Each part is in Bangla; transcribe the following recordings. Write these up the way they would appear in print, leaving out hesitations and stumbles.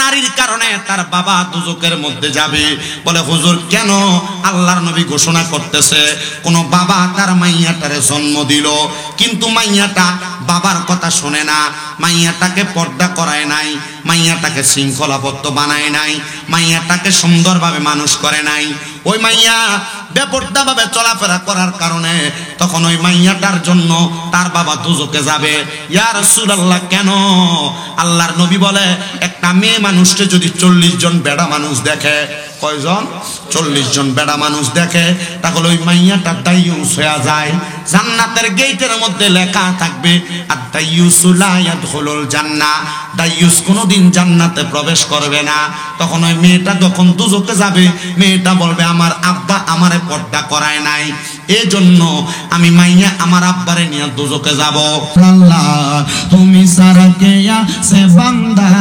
নারীর কারণে তার বাবা দুজকের মধ্যে যাবে। বলে হুজুর কেন? আল্লাহর নবী ঘোষণা করতেছে, কোন বাবা তার মাইয়াটারে জন্ম দিল কিন্তু মাইয়াটা বাবার কথা শোনে না, মাইয়াটাকে পর্দা করায় নাই, মাইয়াটাকে শৃঙ্খলাবদ্ধ বানায় নাই, মাইয়াটাকে সুন্দরভাবে মানুষ করে নাই, ওই মাইয়া বেপর্দাভাবে চলাফেরা করার কারণে তখন ওই মাইয়াটার জন্য তার বাবা দুজকে যাবে। ইয়া রাসূলুল্লাহ কেন? আল্লাহর নবী বলে একটা মেয়ে মানুষকে যদি 40 জন বেড়া মানুষ দেখে, কয়জন? 40 জন বেড়া মানুষ দেখে, তাহলে ওই মাইয়াটা দাইয়ুস হয়ে যায়। জান্নাতের গেটের মধ্যে লেখা থাকবে আদ-দাইয়ুসু লা ইয়াদখুলুল জান্নাহ, দাইয়ুস কোনোদিন জান্নাতে প্রবেশ করবে না। তখন ওই মেয়েটা যখন দুজকে যাবে, মেয়েটা বলবে আমার আব্বা আমারে পর্দা করায় নাই, এই জন্য আমি মাইয়া আমার আব্বারে নিয়ে দুজকে যাব। আল্লাহ তুমি সারা কে আছে বান্দা,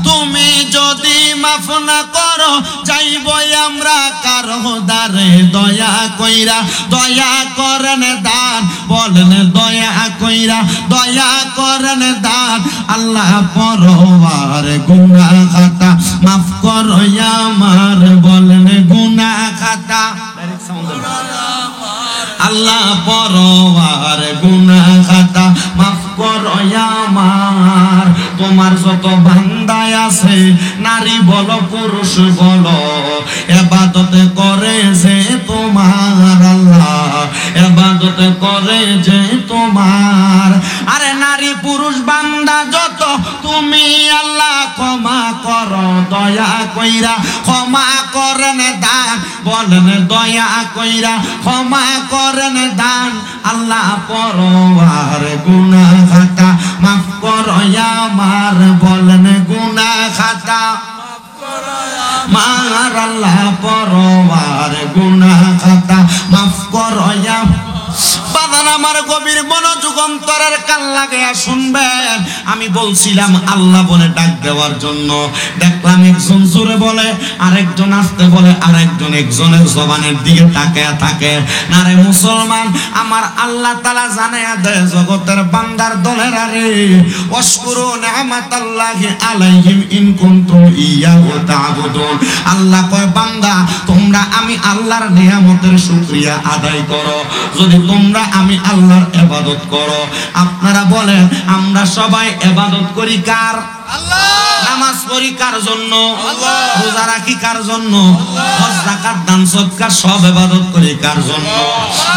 তুমি যদি মাফ না করো যাইব আমরা কারো দারে। দয়া কইরা দয়া করেন দান, বলেন দয়া কইরা দয়া করেন দান। আল্লাহ পরওয়ার গুনাহ খাতা মাফ করো আমার, বলেন গুনাহ খাতা। আল্লাহ পরওয়ার গুনাহ খাতা মাফ করো আমার। তোমার যত বান্দা আছে নারী বলো পুরুষ বলো, ইবাদত করে যে তোমার আল্লাহ, ইবাদত করে যে তোমার। আরে নারী পুরুষ বান্দা যত তুমি আল্লাহ ক্ষমা করো দয়া কইরা, ক্ষমা করেন দান, বলেন দয়া কইরা ক্ষমা করেন দান। আল্লাহ পরওয়ার গুনাহ খাতা মাফ করো আমার, বলেন গুনাহ খাতা মার। আল্লাহ পরওয়ার গুনাহ খাতা মাফ করো বাদান। আমার গভীর মনোযোগ অন্তরের কান লাগাইয়া শুনবেন। আমি বলছিলাম আল্লাহ বলে ডাক দেওয়ার জন্য, দেখলাম একজন জোরে বলে আরেকজন আস্তে বলে, আরেকজন একজনের জবানের দিকে তাকায়া থাকে। না রে মুসলমান, আমার আল্লাহ তাআলা জানায়া দেয় জগতের বান্দার দলের আরে ওয়াশকুরু নি'মাতাল্লাহি আলাইহিম ইন কুনতুম ইয়াহু তা'বুদুন। আল্লাহ কয় বান্দা তোমরা আমি আল্লাহর নিয়ামতের শুকরিয়া আদায় করো যদি তোমরা আমি আল্লাহর ইবাদত করো। আপনারা বলেন আমরা সবাই ইবাদত করি কার? আল্লাহ। নামাজ পড়ি কার জন্য? আল্লাহ। রোজা রাখি কার জন্য? আল্লাহ। হজ যাকাত দান সদকা সব ইবাদত করি কার জন্য?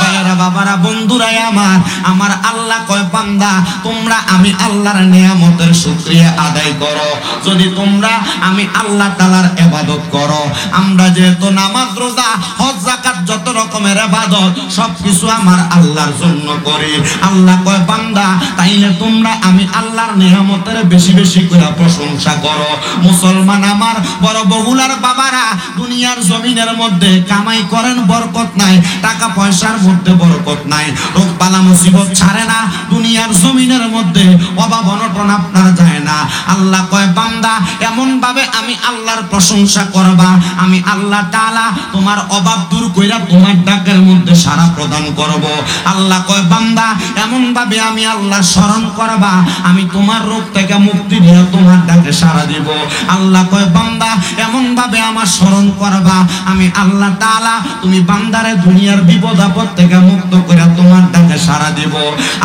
ভাইরা বাবারা বন্ধুরা আমার, আমার আল্লাহ কয় বান্দা তোমরা আমি আল্লাহর নিয়ামতের শুকরিয়া আদায় করো যদি তোমরা আমি আল্লাহ তাআলার ইবাদত করো। আমরা যেহেতু নামাজ রোজা হজ যাকাত যত রকমের ইবাদত সবকিছু আমার আল্লাহর জন্য করি। আল্লাহ কয় বান্দা তাইলে তোমরা আমি আল্লাহর নিয়ামতের বেশি বেশি করে প্রশংসা করো। মুসলমান আমার বড় বহুলার বাবারা দুনিয়ার জমিনের মধ্যে কামাই করেন বরকত নাই, টাকা পয়সার মধ্যে বরকত নাই, রোগ বালা মুসিবত ছাড়ে না, দুনিয়ার জমিনের মধ্যে অভাব অনটন আপনার যায় না। আল্লাহ কয় বান্দা এমন ভাবে আমি আল্লাহর প্রশংসা করবা, আমি আল্লাহ তাআলা তোমার অভাব দূর কইরা তোমার ডাকের মধ্যে সাড়া প্রদান করব। আল্লাহ কয় বান্দা এমন ভাবে আমি আল্লাহর স্মরণ করবা, আমি তোমার রোগ থেকে মুক্তি দিয়ে তোমার ডাকে সাড়া দিব। আল্লাহ কয় বান্দা এমন ভাবে আমার স্মরণ করবা, আমি আল্লাহ তাআলা তুমি বান্দারে দুনিয়ার বিপদ আপদ থেকে মুক্ত করে তোমার ডাকে সাড়া দিব।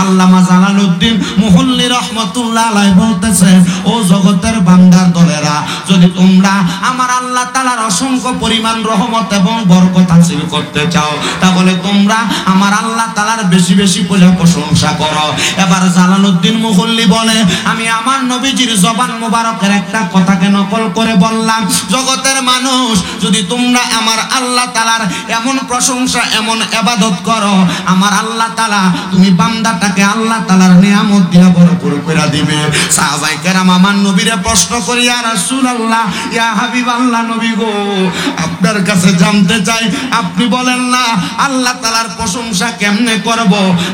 আল্লামা জালালউদ্দিন মুহল্লি রাহমাতুল্লাহ আলাইহি বলতেছেন ও জগতের বান্দার দলেরা যদি তোমরা আমার আল্লাহ তাআলার অসংখ্য পরিমাণ রহমত এবং বরকত হাসিল করতে চাও তাহলে তোমরা আমার আল্লাহ তাআলার বেশি বেশি করে প্রশংসা করো। এবার জালালউদ্দিন মুহল্লি বলে আমি আমার নবীজির জবান মোবারকের একটা কথাকে নকল করে বললাম, জগতের মানুষ যদি তোমরা আমার আল্লাহ তাআলার এমন প্রশংসা এমন ইবাদত করো আমার আল্লাহ তাআলা তুমি বান্দাটাকে আল্লাহ তাআলার নিয়ামত দিয়া ভরপুর করে দিবে। সাহাবায়ে কেরাম আমার নবীরে প্রশ্ন করি ইয়া রাসূলুল্লাহ ইয়া হাবিবাল্লাহ নবী গো আপনার কাছে জানতে চাই, আপনি বলেন না আল্লাহ তাআলার প্রশংসা কেমনে করব?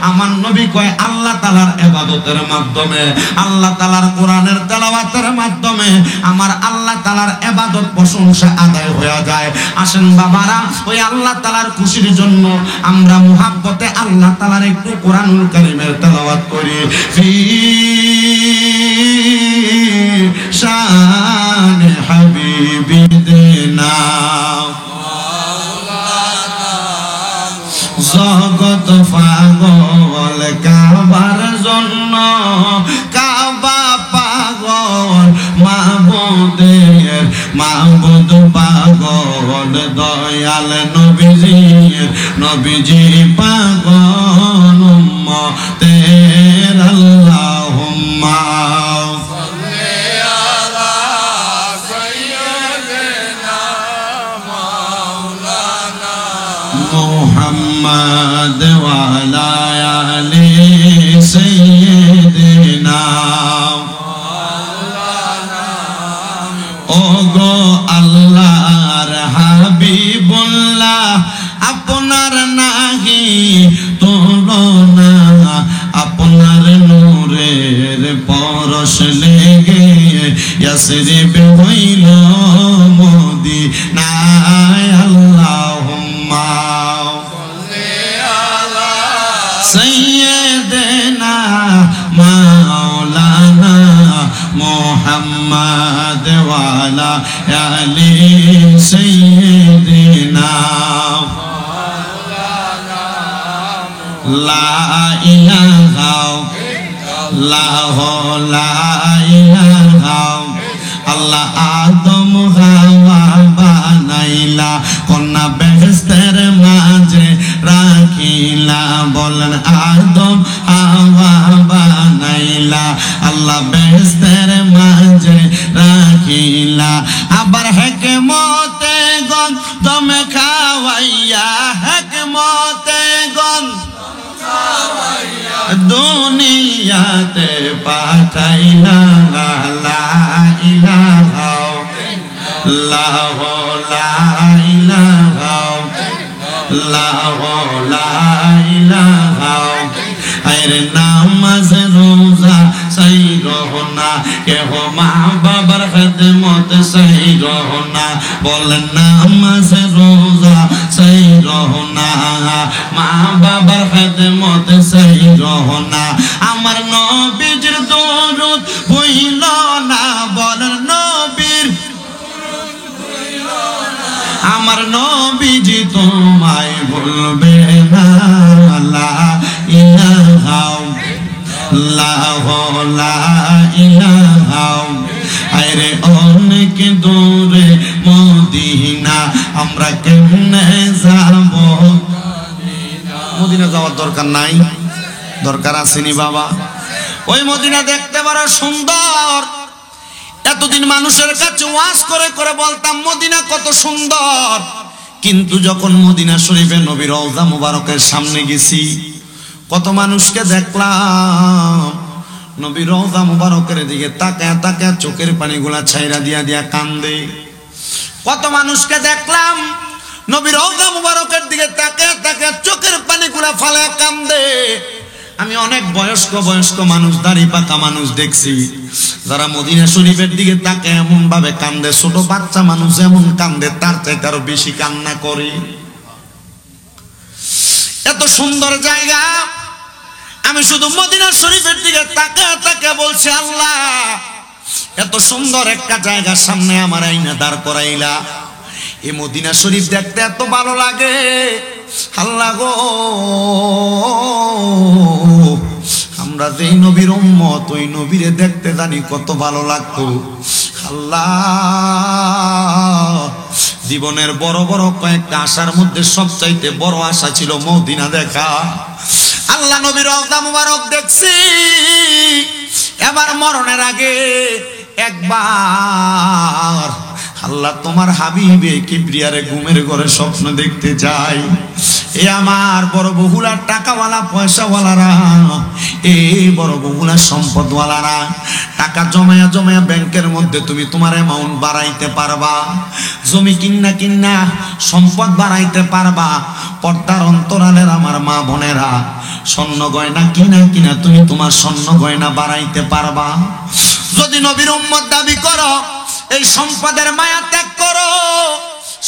আমার নবী কয় আল্লাহ তাআলার ইবাদতের মাধ্যমে, আল্লাহ তাআলার কোরআনের তেলাওয়াতের মাধ্যমে আমার আল্লাহ তাআলার ইবাদত প্রশংসা আদায় হয়ে যায়। আসেন বাবারা, ওই আল্লাহ তাআলার খুশির জন্য আমরা মুহাব্বতে আল্লাহ তাআলার একটু কোরআনুল কারীমের তেলাওয়াত করি। ফি শান হাবিবিনা জগত পাগল কাবার জন্য, কাবা পাগল মাবুদের মাবুদ পাগল দয়াল নবীজির নবীজি পাগল উম্মতের আল্লাহুম্মা মুহাম্মদ ওয়ালা আলি সাইয়্যিদিনা ওগো আল্লাহর হাবিবুল্লাহ, আপনার নাহি তুলনা, আপনার নূরের পরশ লেগে ইয়াসরিব হইল মদিনায়। আল্লাহুম্মা সাইয়্যিদিনা মাওলানা মুহাম্মদ ওয়ালা আলি সাইয়্যিদিনা লা ইলাহা ইল্লাল্লাহ লা ইলাহা আল্লাহ আদম হাওয়া বানাইলা, কন্যা বেহেশতের মাঝে রাখিলা। বলেন আদম হাওয়া বানাইলা, আল্লাহ বেহেশতের মাঝে রাখিলা। আবার হিকমতে গন তুমি খাওয়াইয়া, হিকমতে গন দুনিয়াতে পাঠাইলা। লা ইলাহা ইল্লাল্লাহ লা ইলাহা ইল্লাল্লাহ লা ইলাহা। আরে নামাজ রোজা সই রহনা, কেহ মা বাবার খেদমত সই রহনা। বলেন নামাজ রোজা সই রহনা, মা বাবার খেদমত সই রহনা। আমার নবীর দরুদ হইল না, বলেন নবীর আমার নবীজি তোমায় বলবে না। লা ইলাহা ইল্লাল্লাহ লা ইলাহা। আরে অনেক দূরে মদিনা, আমরা কেমনে যাব? মদিনা যাওয়ার দরকার নাই, দরকার আসেনি বাবা। ওই মদিনা দেখতে বড় সুন্দর। এতদিন মানুষের কাছে ওয়াজ করে করে বলতাম মদিনা কত সুন্দর, কিন্তু যখন মদিনা শরীফে নবী রওজা মুবারকের সামনে গেছি, কত মানুষকে দেখলাম নবী রওজা মুবারকের দিকে তাকায় তাকায় চোখের পানিগুলা ছাইরা দিয়া দিয়া কান্দে। কত মানুষকে দেখলাম নবী রওজা মুবারকের দিকে তাকায় তাকায় চোখের পানিগুলা ফালায় কান্দে। আমি অনেক বয়স্ক বয়স্ক মানুষ, দাড়ি পাকা মানুষ দেখছি যারা মদিনা শরীফের দিকে তাকায় এমন ভাবে কান্দে, ছোট বাচ্চা মানুষ এমন কান্দে তার চাইতে আরো বেশি কান্না করে। এত সুন্দর জায়গা, আমি শুধু মদিনা শরীফের দিকে তাকায় তাকায় বলছি আল্লাহ এত সুন্দর একটা জায়গার সামনে আমার আইনা দাঁড় করাইলা, এই মদিনা শরীফ দেখতে এত ভালো লাগে। আল্লাহ গো, আমরা যেই নবীর উম্মত ওই নবীরে দেখতে জানি কত ভালো লাগতো। আল্লাহ, জীবনের বড় বড় কয়েকটা আশার মধ্যে সবচাইতে বড় আশা ছিল মদিনা দেখা। আল্লাহ নবীর রওজা মুবারক দেখছি, এবার মরণের আগে একবার আল্লাহ তোমার হাবিবে কিবরিয়ারে ঘুমের ঘরে স্বপ্ন দেখতে চাই। এ আমার বড় বহুলার টাকাওয়ালা পয়সাওয়ালারা, এই বড় বহুলার সম্পদওয়ালারা, টাকা জমায়া জমায়া ব্যাংকের মধ্যে তুমি তোমার অ্যামাউন্ট বাড়াইতে পারবা, জমি কিন্না সম্পদ বাড়াইতে পারবা। পর্দার অন্তরালের আমার মা বোনেরা, স্বর্ণ গয়না কিনা তুমি তোমার স্বর্ণ গয়না বাড়াইতে পারবা। যদি নবীর উম্মত দাবি করো, এই সম্পদের মায়া ত্যাগ করো,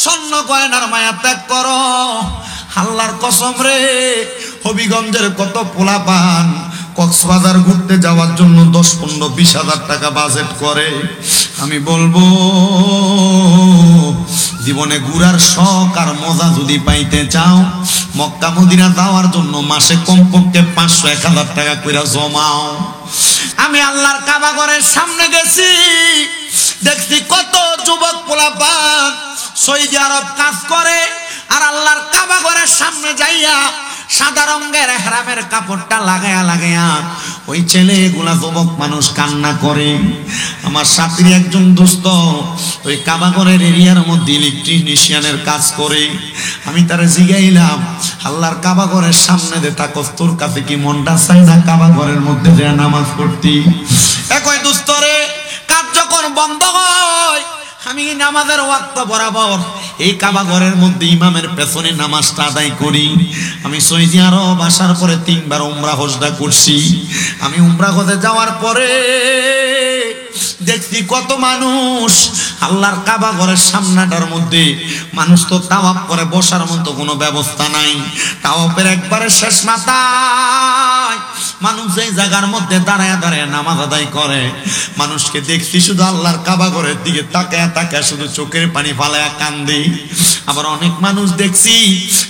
স্বর্ণ গয়নার মায়া ত্যাগ করো। আল্লাহর কসম রে, হবিগঞ্জের কত পোলাপান কক্সবাজার ঘুরতে যাওয়ার জন্য 10, 15, 20 হাজার টাকা বাজেট করে। আমি বলবো, জীবনে ঘুরার শখ আর মজা যদি পাইতে চাও, মক্কা মদিনা যাওয়ার জন্য মাসে কমপক্ষে 500, 1000 টাকা কইরা জমাও। আমি আল্লাহর কাবা ঘরের সামনে গেছি, দেখছি কত যুবক পোলাপান সৌদি আরব কাজ করে, আর আল্লাহর কাবা ঘরের সামনে যাইয়া সাদা রঙের ইহরামের কাপড়টা লাগায়া ওই ছেলেগুলা যুবক মানুষ কান্না করে। আমার সাথীর একজন দোস্ত ওই কাবা ঘরের এরিয়ার মধ্যে ইলেকট্রিশিয়ানের কাজ করে। আমি তারে জিগাইলাম, আল্লাহর কাবা ঘরের সামনে দে থাকস, তোর কাছে কি মনটা চাই না কাবা ঘরের মধ্যে যে নামাজ পড়তি? একই দোস্তরে, কাজ যখন বন্ধ হয় আমি নামাজের ওয়াক্ত বরাবর এই কাবা ঘরের মধ্যে ইমামের পেছনে নামাজটা আদায় করি। আমি সৌদি আরব আসার পরে 3 বার উমরা হজটা করছি। আমি উমরা হজে যাওয়ার পরে দেখছি কত মানুষ আল্লাহর কাবা ঘরের সামনাটার মধ্যে, মানুষ তো তাওয়াফ করে বসার মতো কোনো ব্যবস্থা নাই। তাওয়াফের একবারে শেষ মাথায় মানুষ এই জায়গার মধ্যে দাঁড়ায় দাঁড়ায় নামাজ আদায় করে। মানুষকে দেখছি শুধু আল্লাহর কাবা ঘরের দিকে তাকায় তাকায় শুধু চোখের পানি ফালায়া কান্দে। আবার অনেক মানুষ দেখছি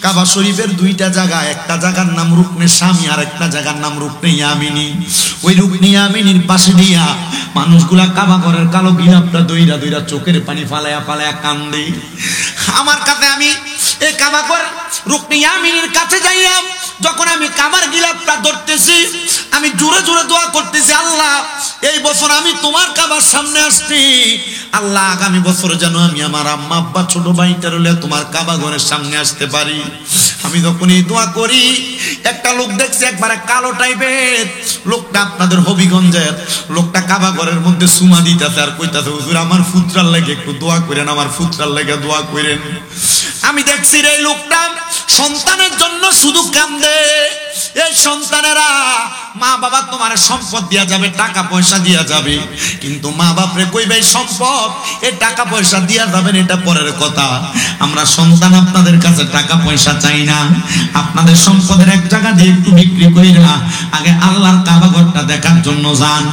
কাবা শরীফের 2টা জায়গা, একটা জায়গার নাম রুকনে শামি আর একটা জায়গার নাম রুকনে ইয়ামিনী। ওই রুকনে ইয়ামিনীর পাশে দিয়া মানুষগুলা কাবা ঘরের কালো গিলাপটা দইরা দইরা চোখের পানি ফালায়া ফালায়া কান্দে। আমার কাছে, আমি এই কাবা ঘর রুকনে ইয়ামিনীর কাছে যাইলাম, যখন আমি কাবার গিলাপটা ধরতেছি, আমি জোরে জোরে দোয়া করতেছি, আল্লাহ এই বছর আমি তোমার কাবার সামনে আসছি, আল্লাহ আগামী বছর যেন আমি আমার আম্মা আব্বা ছোট ভাইটার হলে তোমার কাবা ঘরের সামনে আসতে পারি। আমি যখন এই দোয়া করি, একটা লোক দেখছি একবারে কালো টাইপের লোকটা, আপনাদের হবিগঞ্জের লোকটা, কাবা ঘরের মধ্যে সুমা দিতেছে আর কইতাছে, হুজুর আমার ফুতরার লাগে একটু দোয়া করেন, আমার ফুতরার লাগে দোয়া করেন। আমি দেখছি রে লোকটা সন্তানের জন্য শুধু কান্দে। এই সন্তানেরা, মা বাবা তোমার সম্পদ দিয়া যাবে, টাকা পয়সা দিয়া যাবে, কিন্তু মা বাপরে কইবে সম্পদ এই টাকা পয়সা দিয়া যাবেন এটা পরের কথা। আমরা সন্তান আপনাদের কাছে টাকা পয়সা চাই না, আপনাদের সম্পদের এক জায়গা দিয়ে একটু বিক্রি কইরা আগে আল্লাহর কাবা ঘরটা দেখার জন্য যান।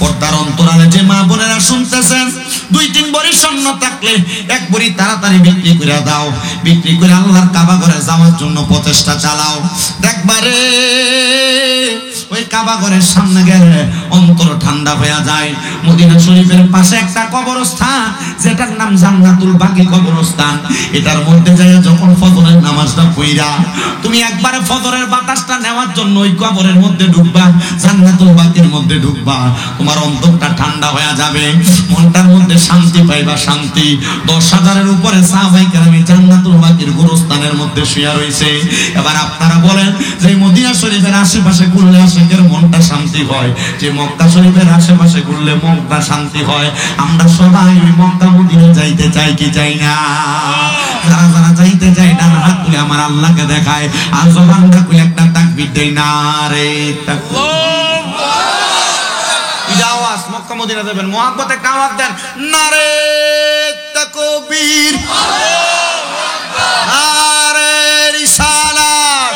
পর্দার অন্তরালে যে মা বোনেরা শুনতেছেন, 2-3 ভরি স্বর্ণ থাকলে 1 ভরি তাড়াতাড়ি বিক্রি করে দাও, বিক্রি করে আল্লাহর কাবা ঘরে যাওয়ার জন্য প্রচেষ্টা চালাও। দেখবারে ওই কাবা ঘরের সামনে গেলে অন্তর ঠান্ডা হয়ে যায়। মদিনা শরীফের পাশে একটা কবরস্থান, যেটার নাম জান্নাতুল বাকি কবরস্থান। এটার মধ্যে যায় যখন ফজরের নামাজটা পড়া, তুমি একবারে ফজরের বাতাসটা নেওয়ার জন্য ওই কবরের মধ্যে ঢুকবা, জান্নাতুল বাকির মধ্যে ঢুকবা, তোমার অন্তরটা ঠান্ডা হয়ে যাবে, মনটার মধ্যে শান্তি পাইবা, শান্তি। 10,000-এর উপরে সাহাবায়ে কেরাম জান্নাতুল বাকির গোরস্থানের মধ্যে শুয়ে রয়েছে। এবার আপনারা বলেন, যে মদিনা শরীফের আশেপাশে ঘুরলে আশিকের মনটা শান্তি হয়, যে মক্কা শরীফের আশেপাশে ঘুরলে মনটা শান্তি হয়। আমরা সবাই ওই মক্কা মদিনা যাইতে চাই কি চাই না? যারা যারা যাইতে চাই ডান হাত তুলে আমার আল্লাহকে দেখায়, আর জবানটা খুলে একটা তাকবীর দেই, না রে তাকবীর। আওয়াজ মক্কা মদিনা যাবেন, মুহাব্বতে একটা আওয়াজ দেন, না রে তাকবীর, নারে রিসালাত,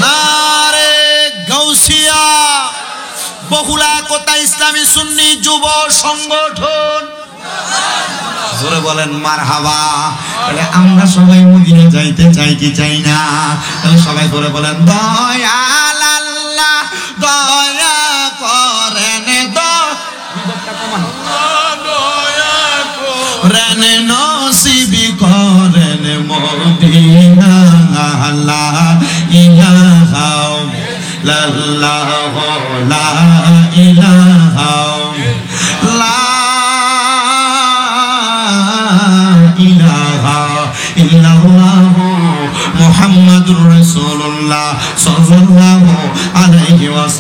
নারে গাউসিয়া, বহুলা কোটা ইসলামী সুন্নি যুব সংগঠন, জোরে বলেন মারহাবা। তাহলে আমরা সবাই মদিনা যাইতে চাই কি চাই না? তাহলে সবাই জোরে বলেন, দয়াল আল্লাহ দয়া করেন, দয়া নসিবি করেন মদিনা, লা ইলাহা ইল্লাল্লাহ, লা ইলাহা ইল্লাল্লাহ মুহাম্মাদুর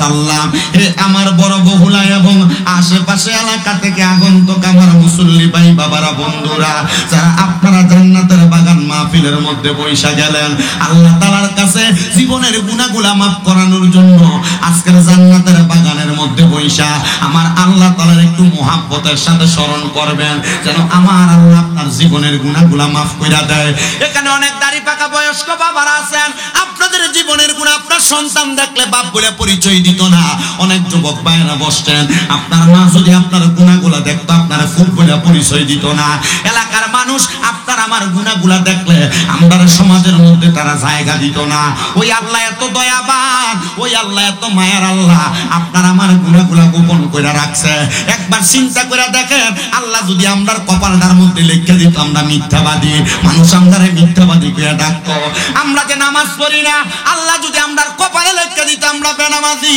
সাল্লাম। হে আমার বড় বহুলা এবং আশেপাশে এলাকা থেকে আগন্তুক আমার মুসল্লি ভাই বাবারা, বন্ধুরা, যারা আপনারা জান্নাতের বাগান মাহফিলের মধ্যে বৈশা গেলেন, আল্লাহ তাআলার কাছে জীবনের গুনাহগুলা মাফ করানোর জন্য আজকের জান্নাতের বাগানের মধ্যে বৈশা আমার আল্লাহ তাআলার একটু মুহাব্বতের সাথে স্মরণ করবেন, যেন আমার আল্লাহ আপনার জীবনের গুনাহগুলা মাফ কইরা দেয়। এখানে অনেক দাড়ি পাকা বয়স্ক বাবারা আছেন, আপনাদের জীবনের গুনাহ আপনার সন্তান দেখলে বাপ বলে পরিচয় দিত না। অনেক যুবক ভাইরা বসছেন, আপনার মা যদি আপনার গুনাহগুলা দেখতো আপনারা ফুট বলে পরিচয় দিত না। এলাকার মানুষ আপনার আমার গুনাহগুলা দেখলে আমরা সমাজের মধ্যে তারা জায়গা দিত না। ওই আল্লাহ এত দয়াবান, ওই আল্লাহ এত মায়ার আল্লাহ, আপনার আমার গুনাহগুলা গোপন করে রাখছে। একবার চিন্তা করে দেখেন, আল্লাহ যদি আমরার কপালটার মধ্যে লিখে দিত আমরা মিথ্যাবাদী, মানুষ আমরারে মিথ্যাবাদী করে ডাকতো। আমরা যে নামাজ পড়ি না, আল্লাহ যদি আমরার কপালে লিখে দিত আমরা বেনামাজি,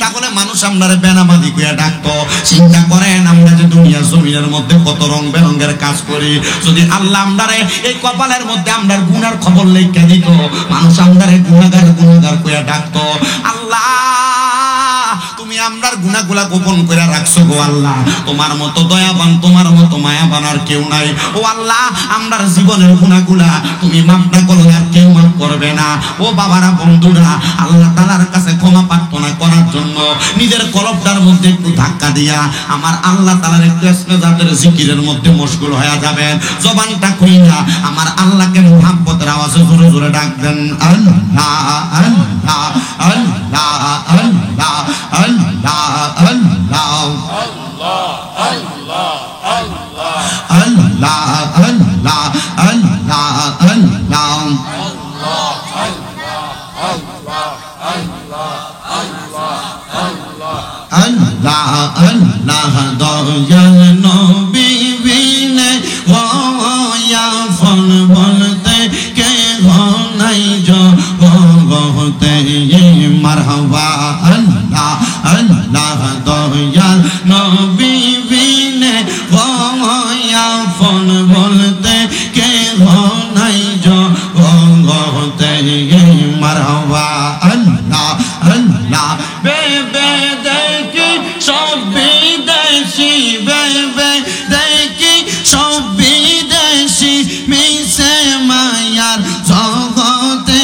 তাহলে মানুষ আমরারে বেনামাজি করে ডাকতো। চিন্তা করেন, আমরা যে দুনিয়া জমিনের মধ্যে কত রং বেরঙের কাজ করি, যদি আল্লাহ আমরারে এই কপালের মধ্যে আমরার গুনার খবর লিখে দিত, মানুষ আমরারে গুনাহগার গুনাহগার করে ডাকতো। আল্লাহ তুমি আমরার গুনাহগুলা গোপন করে রাখছো গো আল্লাহ, তোমার মতো দয়াবান, তোমার মতো মায়াবান আর কেউ নাই। ও আল্লাহ, আমরার জীবনের গুনাহগুলা তুমি মাফ না করলে আর কেউ মাফ করবে না। ও বাবারা, বন্ধুরা, আল্লাহ তাআলার কাছে ক্ষমা প্রার্থনা করার জন্য নিজের কলবটার মধ্যে একটু ধাক্কা দিয়া আমার আল্লাহ তাআলার একটু ইসতিগফারের জিকিরের মধ্যে মশগুল হয়ে যাবেন। জবানটা খুইলা আমার আল্লাহকে মুহাব্বতের আওয়াজে জোরে জোরে ডাকবেন, আল্লাহ আল্লাহ আল্লাহ আল্লাহ আল্লাহ আল্লাহ আল্লাহ আল্লাহ আল্লাহ আল্লাহ আল্লাহ আল্লাহ দয়াল নবী বিনে ওয়া ফল বলতে কে নাই জগতে মারহাবা। আল্লাহ আল্লাহ দয়াল নবী বিনে ওয়া ফল বলতে কে নাই জগতে মারহাবা। আল্লাহ আল্লাহ বেবে দেখি সব বিদেশি, বেবে দেখি সব বিদেশি, মিশে মায়ার জগতে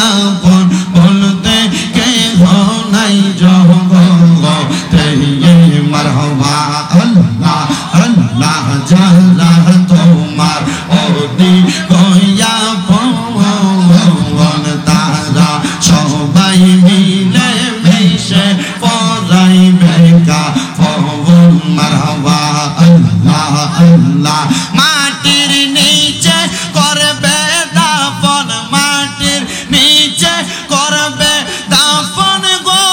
আপন বলতে কে নাই জগতে মারহাবা। আল্লাহ আল্লাহ জালা তোমার ওদি কয়া পবন তারা সবাই মিলে মিশে পড়াইবে কা পবন মারহাবা। আল্লাহ আল্লাহ মাটির নিচে করবে দাফন, মাটির নিচে করবে দাফন গো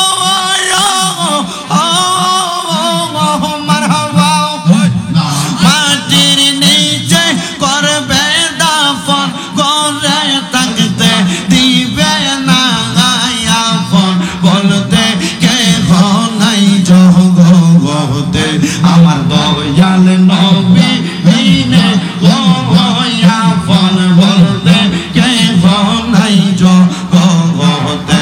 মারহাবা। মাটির নিচে করবে দাফন, করে থাকতে দিবে না আপন বলতে কে নাই জগতে আমার দয়াল নবী বিনে আপন বলতে কে নাই জগতে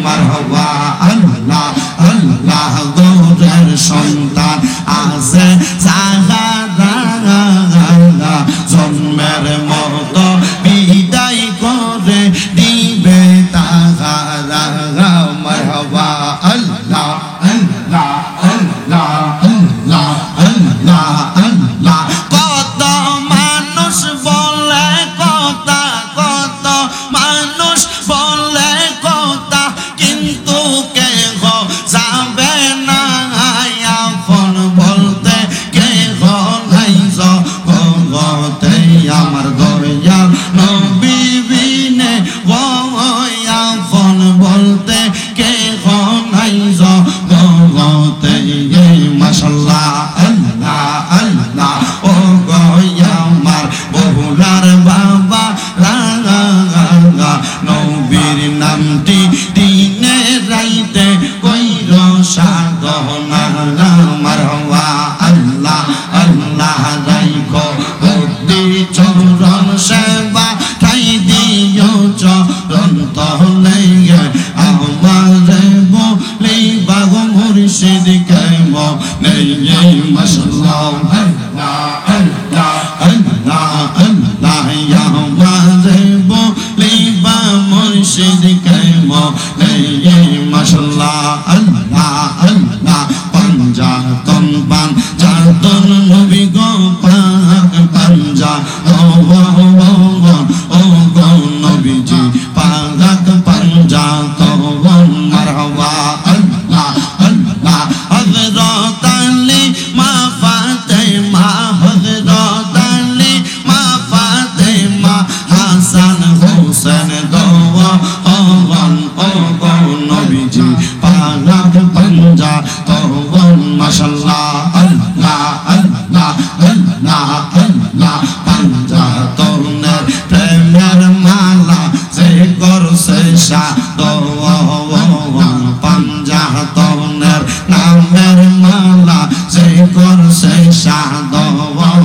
মারহাবা। আল্লাহ আল্লাহ গৌরের সন্তান আছে সাহারা, জন্মের মতো বিদায় করে দিবে তাহারা মারহাবা। আল্লাহ আল্লাহ আল্লাহ আল্লাহ আল্লাহ আল্লাহ কত মানুষ বলে কথা, কত মানুষ বলে কথা, কিন্তু কে যাবে না আপন বলতে কে নাই জগতে আমার দয়াল নবী বিনে আপন বলতে কে নাই জগতে মাশাআল্লাহ। আল্লাহ আল্লাহ ও ও গো নবীজি পাক পাঞ্জা তওয়ান মারহাবা আল্লাহ আল্লাহ হযরত আলী মা ফাতেমা হযরত আলী মা ফাতেমা হাসান হোসেন দওয়ান ও গো নবীজি পাক পাঞ্জা তওয়ান মাশাআল্লাহ আল্লাহ আল্লাহ আল্লাহ আল্লাহ পাঞ্জা তওনের প্রেমের মালা যে করছে সাদওয়ান পাঞ্জা তওনের নামের মালা যে করছে সাদওয়ান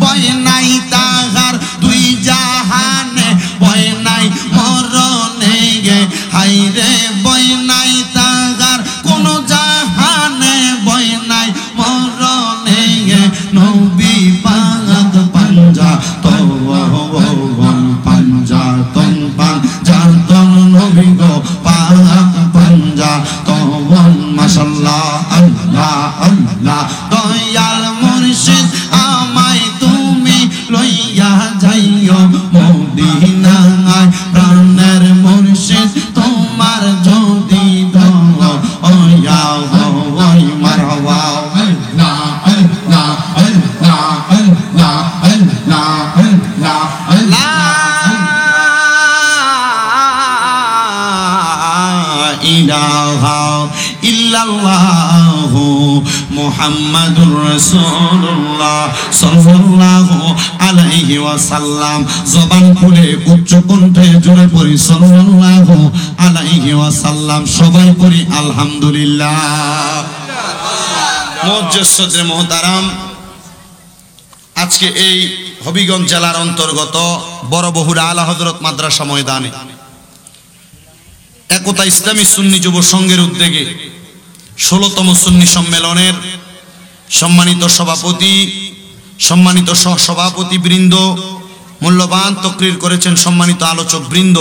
বয় নাই তাহার দুই জাহানে বয় নাই মরণে গে হায়রে বয় নাই তাহার কোন জাহানে বয় নাই মরণে গে নবী পাক পাঞ্জা তওয়ান পাঞ্জা তন নবী গো পাক পাঞ্জা তওয়ান মাশাআল্লাহ আল্লাহ আল্লাহ দয়াল মুর্শিদ আমায় তুমি লইয়া যাইও মদিনায় প্রাণের মুর্শিদ তোমার যদি দয়া হয় মারহাবা আল্লাহ আল্লাহ আল্লাহ আল্লাহ আল্লাহ আল্লাহ আল্লাহ ইলাহা ইল্লাল্লাহু মুহাম্মাদুর রাসূলুল্লাহ সাল্লাল্লাহু আলাইহি ওয়াসাল্লাম জবান খুলে উচ্চ কণ্ঠে জোরে পড়ি সাল্লাল্লাহু আলাইহি ওয়াসাল্লাম সবাই পড়ি আলহামদুলিল্লাহ মুআজ্জাজ সদরে মুহতারাম আজকে এই হবিগঞ্জ জেলার অন্তর্গত বড় বহুরা আলা হযরত মাদ্রাসা ময়দানে একতা ইসলামী সুন্নি যুব সংঘের উদ্যোগে ১৬তম সুন্নি সম্মেলনের সম্মানিত সভাপতি সম্মানিত সহসভাপতি বৃন্দ মূল্যবান তকরির করেছেন সম্মানিত আলোচক বৃন্দ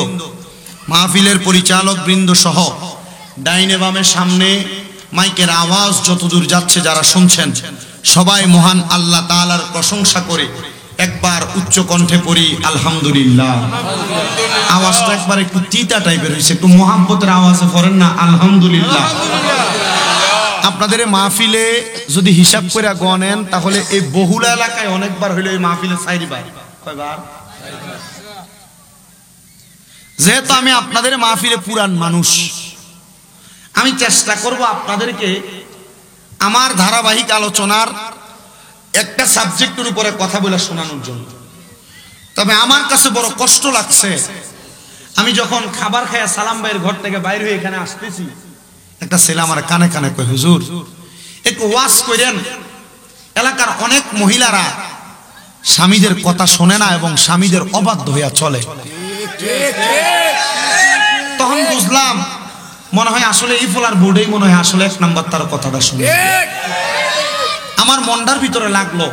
মাহফিলের পরিচালক বৃন্দ সহ ডাইনে বামে সামনে মাইকের আওয়াজ যতদূর যাচ্ছে যারা শুনছেন সবাই মহান আল্লাহ তাআলার প্রশংসা করে একবার উচ্চ কণ্ঠে পড়ি আলহামদুলিল্লাহ। আওয়াজটা একবার একটু তিতা টাইপের হয়েছে, একটু মোহাব্বতের আওয়াজে পড়েন না আলহামদুলিল্লাহ। আপনাদের মাহফিলে যদি হিসাব করে গণেন তাহলে এই বহুল এলাকায় অনেকবার হইলো এই মাহফিলে চাইবার কয়বার। যেহেতু আমি আপনাদের মাহফিলে পুরান মানুষ, আমি চেষ্টা করব আপনাদেরকে আমার ধারাবাহিক আলোচনার একটা সাবজেক্টের উপরে কথা বলে শোনানোর জন্য। তবে আমার কাছে বড় কষ্ট লাগছে, আমি যখন খাবার খাইয়া সালাম ভাইয়ের ঘর থেকে বাইরে হয়ে এখানে আসতেছি, একটা ছেলে আমার কানে কানে কয়, হুজুর একটু ওয়াজ করেন। এলাকার অনেক মহিলারা স্বামীদের কথা শোনে না এবং স্বামীদের অবাধ্য হইয়া চলে। তখন বুঝলাম মনে হয় আসলে এই ফলার বোর্ডেই মনে হয় আসলে এক নাম্বার তার কথাটা শুনে। আমার মনটার ভিতরে লাগলো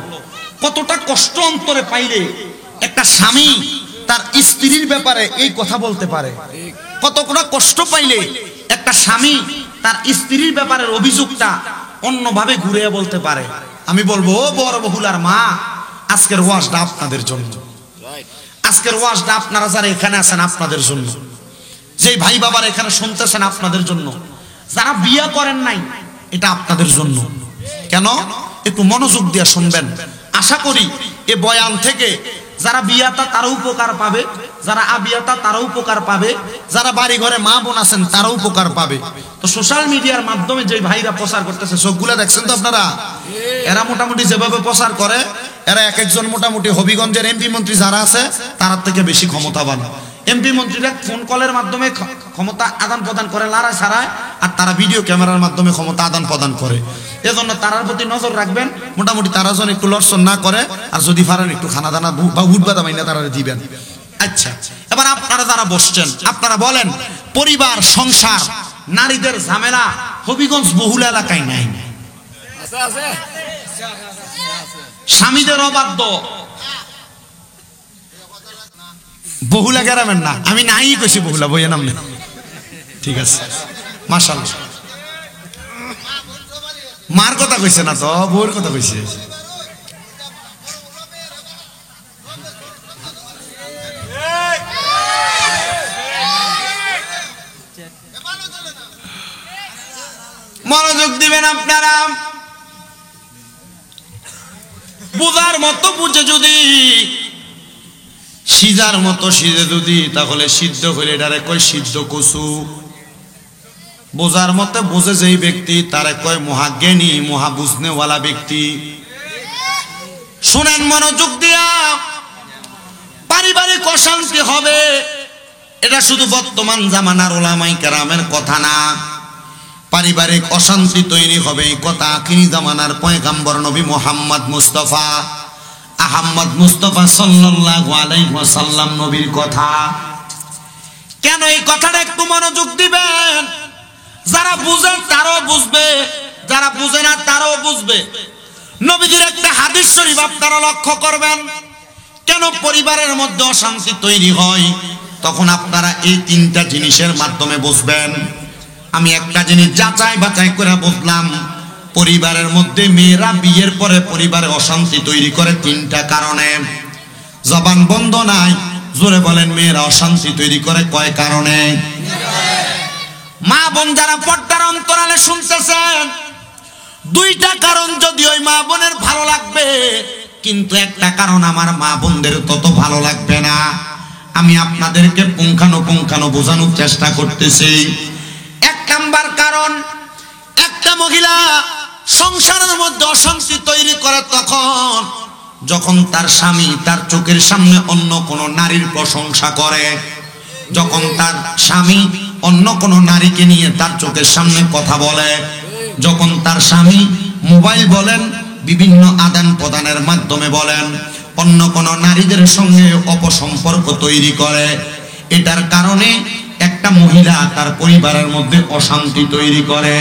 কতটা কষ্ট অন্তরে পাইলে একটা স্বামী তার স্ত্রীর ব্যাপারে এই কথা বলতে পারে, কতটা কষ্ট পাইলে একটা স্বামী তার স্ত্রীর ব্যাপারে অভিযোগটা অন্যভাবে ঘুরে বলতে পারে। আমি বলবো ও বড় বহুলার মা, আজকের ওয়াজটা আপনাদের জন্য, আজকের ওয়াজটা আপনারা যারা এখানে আছেন আপনাদের জন্য, যে ভাই বাবার এখানে শুনতেছেন আপনাদের জন্য, যারা বিয়ে করেন নাই এটা আপনাদের জন্য। কেন? একটু মনোযোগ দিয়ে শুনবেন। আশা করি এ বয়ান থেকে যারা বিয়াতা তারা উপকার পাবে, যারা আবিয়াতা তারা উপকার পাবে, যারা বাড়ি ঘরে মা বোন আছেন তারা উপকার পাবে। তো সোশ্যাল মিডিয়ার মাধ্যমে যে ভাইরা প্রচার করতেছে সবগুলা দেখছেন তো আপনারা, এরা মোটামুটি যেভাবে প্রচার করে, এরা এক একজন মোটামুটি হবিগঞ্জের এমপি মন্ত্রী যারা আছে তার থেকে বেশি ক্ষমতাবান। এমপি মন্ত্রীরা ফোন কলের মাধ্যমে ক্ষমতা আদান প্রদান করে লড়াই ছাড়ায়, আর তারা ভিডিও ক্যামেরার মাধ্যমে ক্ষমতা আদান প্রদান করে। এজন্য তারার প্রতি নজর রাখবেন, মোটামুটি তারা যেন একটু লড়ছন না করে, আর যদি পারেন একটু খানা দানা বা উঠবাদা মাইনা তারা দিবেন। আচ্ছা, এবার আপনারা যারা বসছেন আপনারা বলেন, পরিবার সংসার নারীদের ঝামেলা হবিগঞ্জ বহুল এলাকায় নাই, স্বামীদের অবাধ্য বহুলা গেরামেন না, আমি নাই কইছি বহুলা বইয়ের নাম নেই, ঠিক আছে মাশাআল্লাহ। মার কথা কইছে না তো, বউর কথা কইছে। মনোযোগ দিবেন আপনারা। বুঝার মতো বুঝে যদি, সিজার মতো সিজে যদি, তাহলে সিদ্ধ হইলে এটারে কয় সিদ্ধ কচু। বোঝার মতো বোঝে যেই ব্যক্তি তারে কয় মহাজ্ঞানী, মহাবুঝনেওয়ালা ব্যক্তি। শুনেন মনোযোগ দিয়া, পারিবারিক অশান্তি হবে এটা শুধু বর্তমান জামানার ওলামায়ে কেরামের কথা না। পারিবারিক অশান্তি তৈরি হবে এই কথা আখিরি জামানার পয়গম্বর নবী মুহাম্মদ মুস্তাফা আহমদ মুস্তাফা সাল্লাল্লাহু আলাইহি ওয়াসাল্লাম নবীর কথা। কেন এই কথাটা একটু মনোযোগ দিবেন। যারা বুঝেন তারাও বুঝবে, যারা বুঝে না তারাও বুঝবে। নবীজির একটা হাদিস শরীফ আপনারা লক্ষ্য করবেন। কেন পরিবারের মধ্যে অশান্তি তৈরি হয়, তখন আপনারা এই তিনটা জিনিসের মাধ্যমে বুঝবেন। আমি একটা জিনিস যাচাই বাছাই করে বুঝলাম, পরিবারের মধ্যে মেয়েরা বিয়ের পরে পরিবারে অশান্তি তৈরি করে তিনটা কারণে। জবান বন্ধ নাই, জোরে বলেন মেয়েরা অশান্তি তৈরি করে কয় কারণে? মা বোন যারা পর্দার অন্তরালে শুনতেছেন, দুইটা কারণ যদি ওই মা বোনের ভালো লাগবে, কিন্তু একটা কারণ আমার মা বোনদের তত ভালো লাগবে না। আমি আপনাদেরকে পুঙ্খানুপুঙ্খানু বোঝানোর চেষ্টা করতেছি। এক নাম্বার কারণ, একটা মহিলা সংসারের মধ্যে অশান্তি তৈরি করে তখন যখন তার স্বামী তার চোখের সামনে অন্য কোনো নারীর প্রশংসা করে, যখন তার স্বামী অন্য কোনো নারীকে নিয়ে তার চোখের সামনে কথা বলে, যখন তার স্বামী মোবাইল বলেন বিভিন্ন আদান প্রদানের মাধ্যমে বলেন অন্য কোনো নারীদের সঙ্গে অপসম্পর্ক তৈরি করে, এটার কারণে একটা মহিলা তার পরিবারের মধ্যে অশান্তি তৈরি করে।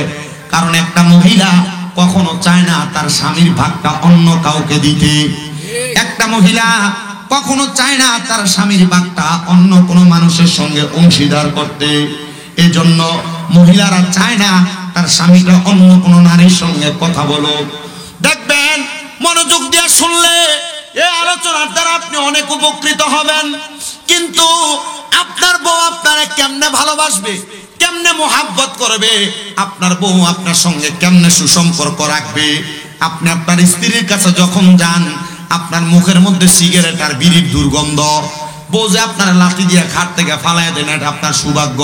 কারণ একটা মহিলা কখনো চায় না তার স্বামীর ভাগটা অন্য কাউকে দিতে। একটা মহিলা কখনো চায় না তার স্বামীর ভাগটা অন্য কোনো মানুষের সঙ্গে অংশীদার করতে। এজন্য মহিলারা চায় না তার স্বামীটা অন্য কোনো নারীর সঙ্গে কথা বলুক। দেখবেন মনোযোগ দিয়ে শুনলে এই আলোচনার দ্বারা আপনি অনেক উপকৃত হবেন। কিন্তু আপনার বউ আপনারে কেমনে ভালোবাসবে, কেমনে মোহাব্বত করবে, আপনার বউ আপনার সঙ্গে কেমনে সুসম্পর্ক রাখবে। আপনি আপনার স্ত্রীর কাছে যখন যান, আপনার মুখের মধ্যে সিগারেট আর বিড়ির দুর্গন্ধ, বউ যে আপনার লাঠি দিয়ে খাট থেকে ফালায় দেন, এটা আপনার সৌভাগ্য।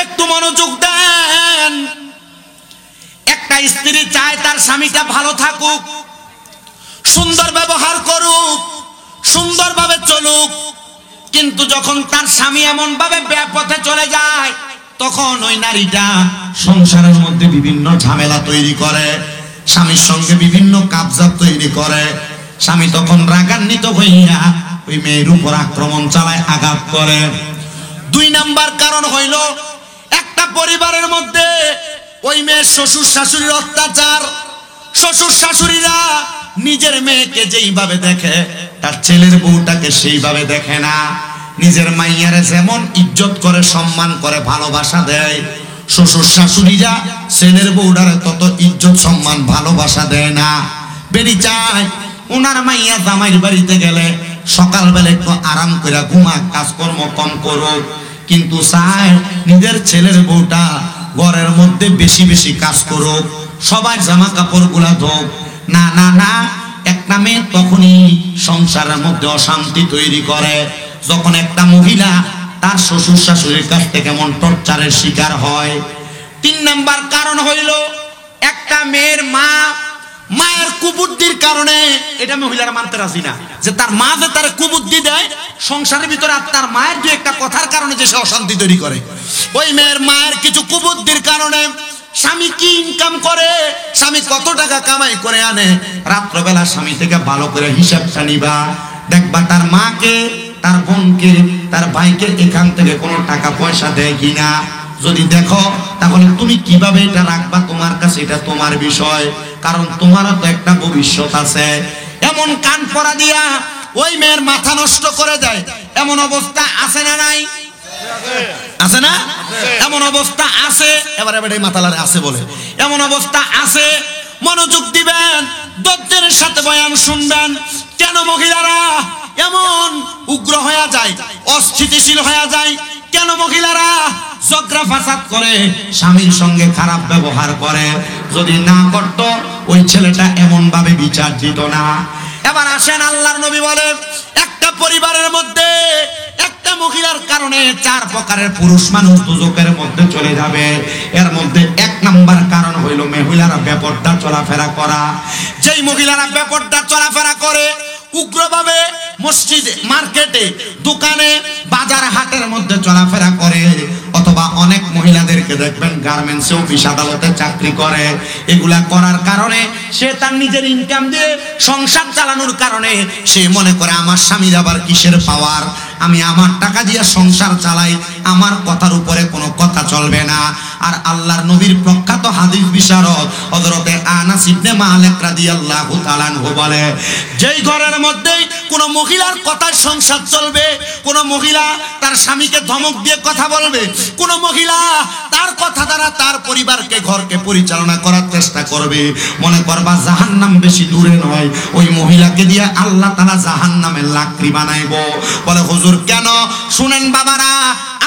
একটু মনোযোগ দেন। একটা স্ত্রী চায় তার স্বামীটা ভালো থাকুক, সুন্দর ব্যবহার করুক, সুন্দরভাবে চলুক। কিন্তু যখন তার স্বামী এমন ভাবে বেপথে চলে যায়, তখন ওই নারীটা সংসারের মধ্যে বিভিন্ন ঝামেলা তৈরি করে, স্বামীর সঙ্গে বিভিন্ন কাবজাব তৈরি করে। স্বামী তখন রাগান্বিত হইয়া ওই মেয়ের উপর আক্রমণ চালায়, আঘাত করে। দুই নাম্বার কারণ হইল, একটা পরিবারের মধ্যে ওই মেয়ের শ্বশুর শাশুড়ির অত্যাচার। শ্বশুর শাশুড়িরা নিজের মেয়েকে যেইভাবে দেখে, তার ছেলের বউটাকে সেইভাবে দেখে না। নিজের মাইয়ারে যেমন ইজ্জত করে, সম্মান করে, ভালোবাসা দেয়, শ্বশুর শাশুড়িরা ছেলের বউটারে তত ইজ্জত সম্মান ভালোবাসা দেয় না। বেরি চায় ওনার মাইয়া জামাইয়ের বাড়িতে গেলে সকালবেলা একটু আরাম করে ঘুমাক, কাজকর্ম কম করুক, কিন্তু চায় নিজের ছেলের বউটা ঘরের মধ্যে বেশি বেশি কাজ করুক, সবার জামা কাপড় গুলা ধোক। না না না, একটা মেয়ে তখনই সংসারের মধ্যে অশান্তি তৈরি করে যখন একটা মহিলা তার শ্বশুর শাশুড়ির কাছ থেকে কেমন টর্চারের শিকার হয়। তিন নাম্বার কারণ হইল, একটা মেয়ের মায়ের কুবুদ্ধির কারণে, এটা মহিলারা মানতে রাজি না যে তার মা যে তার কুবুদ্ধি দেয় সংসারের ভিতরে, আর তার মায়ের দু একটা কথার কারণে যে সে অশান্তি তৈরি করে। ওই মেয়ের মায়ের কিছু কুবুদ্ধির কারণে স্বামী কি ইনকাম করে, স্বামী কত টাকা কামাই করে আনে, রাত্রবেলা স্বামী থেকে ভালো করে হিসাবটা নিবা, দেখবা তার মাকে, তার বোনকে, তার ভাইকে এখান থেকে কোনো টাকা পয়সা দেয় কিনা। যদি দেখো তাহলে তুমি কিভাবে এটা রাখবা তোমার কাছে, এটা তোমার বিষয়, কারণ তোমারও তো একটা ভবিষ্যৎ আছে। এমন কান পড়া দিয়া ওই মেয়ের মাথা নষ্ট করে দেয়, এমন অবস্থা আছে না নাই? আছে না? এমন অবস্থা আছে। এবার এবার এই মাতালারে আছে বলে এমন অবস্থা আছে। মনোযোগ দিবেন, ধৈর্যের সাথে বয়ান শুনবেন। কেন মহিলারা এমন উগ্র হয়ে যায়, অস্থিতিশীল হয়ে যায়? কেন মহিলারা ঝগড়া ফাসাদ করে, স্বামীর সঙ্গে খারাপ ব্যবহার করে? যদি না করত ওই ছেলেটা এমন ভাবে বিচার দিত না। এবার আসেন, আল্লাহর নবী বলে একটা পরিবারের মধ্যে একটা মহিলার কারণে 4 প্রকারের পুরুষ মানুষ দুজকের মধ্যে চলে যাবে। এর মধ্যে 1 নাম্বার কারণ হইল মহিলারা বেপরদা চলাফেরা করা। যেই মহিলারা বেপরদা চলাফেরা করে, উগ্রভাবে মসজিদে, মার্কেটে, দোকানে, বাজার হাটের মধ্যে চলাফেরা করে, অথবা অনেক মহিলাদেরকে দেখবেন গার্মেন্টসে, অফিস আদালতে চাকরি করে, এগুলা করার কারণে সে তার নিজের ইনকাম দিয়ে সংসার চালানোর কারণে সে মনে করে আমার স্বামীর আবার কিসের পাওয়ার, আমি আমার টাকা দিয়ে সংসার চালাই, আমার কথার উপরে কোনো কথা চলবে না। আর আল্লাহর নবীর প্রখ্যাত হাদিস বিশারদ হযরতে আনাস ইবনে মালিক রাদিয়াল্লাহু তাআলা আনহু বলে, যেই ঘরের মধ্যে কোনো মহিলার কথায় সংসার চলবে, কোনো মহিলা তার স্বামীকে ধমক দিয়ে কথা বলবে, কোনো মহিলা তার কথা দ্বারা তার পরিবারকে, ঘরকে পরিচালনা করার চেষ্টা করবে, মনে করবা জাহান্নাম বেশি দূরে নয়, ওই মহিলাকে দিয়ে আল্লাহ তাআলা জাহান্নামের লাকড়ি বানাইবো। বলে হুজুর কেন? শুনেন বাবারা,